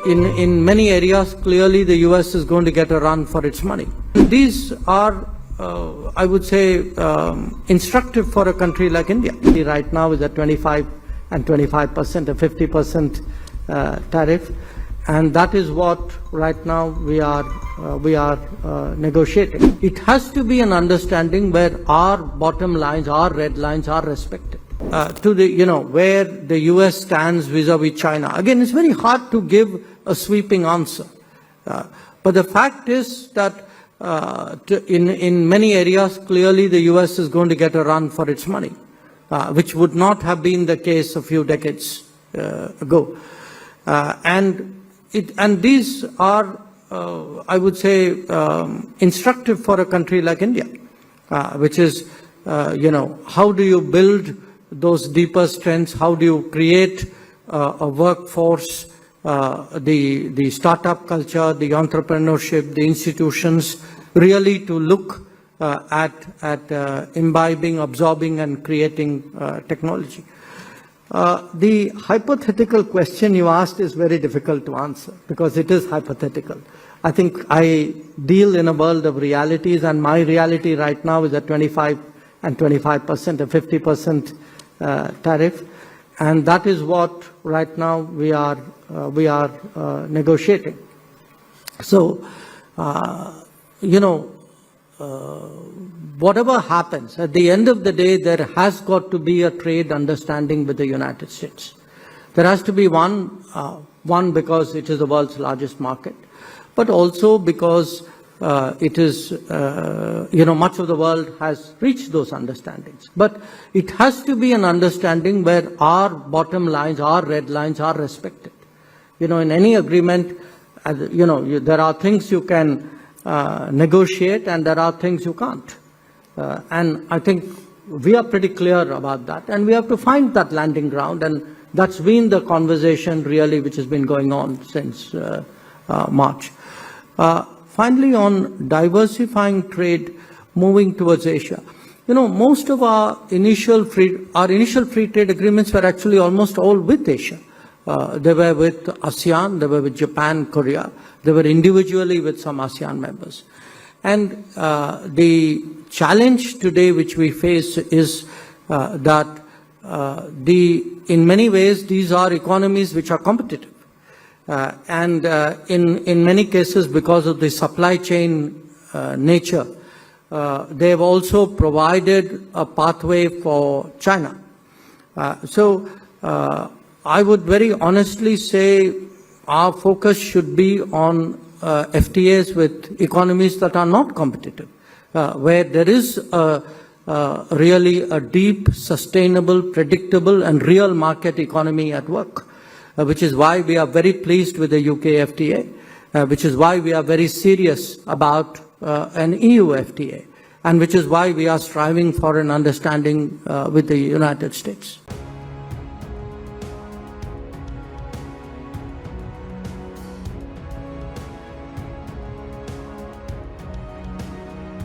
in many areas, clearly the US is going to get a run for its money. These are, I would say, instructive for a country like India. Right now is at 25 and 25%, a 50% tariff, and that is what right now we are negotiating. It has to be an understanding where our bottom lines, our red lines are respected. To the, where the US stands vis-a-vis China. Again, it's very hard to give a sweeping answer. But the fact is that in many areas, clearly the US is going to get a run for its money, which would not have been the case a few decades ago. And these are, I would say, instructive for a country like India, which is, how do you build those deeper strengths? How do you create a workforce, the startup culture, the entrepreneurship, the institutions, really to look at imbibing, absorbing, and creating technology. The hypothetical question you asked is very difficult to answer because it is hypothetical. I think I deal in a world of realities, and my reality right now is at 25 and 25%, a 50% tariff, and that is what right now we are negotiating. So, whatever happens, at the end of the day, there has got to be a trade understanding with the United States. There has to be one because it is the world's largest market, but also because it is, much of the world has reached those understandings. But it has to be an understanding where our bottom lines, our red lines are respected. In any agreement, there are things you can negotiate and there are things you can't. And I think we are pretty clear about that. And we have to find that landing ground. And that's been the conversation really which has been going on since March. Finally, on diversifying trade, moving towards Asia. Most of our initial free trade agreements were actually almost all with Asia. They were with ASEAN, they were with Japan, Korea. They were individually with some ASEAN members. And the challenge today which we face is that in many ways, these are economies which are competitive. And in many cases, because of the supply chain nature, they have also provided a pathway for China. So I would very honestly say our focus should be on FTAs with economies that are not competitive, where there is really a deep, sustainable, predictable, and real market economy at work. Which is why we are very pleased with the UK FTA, which is why we are very serious about an EU FTA, and which is why we are striving for an understanding with the United States.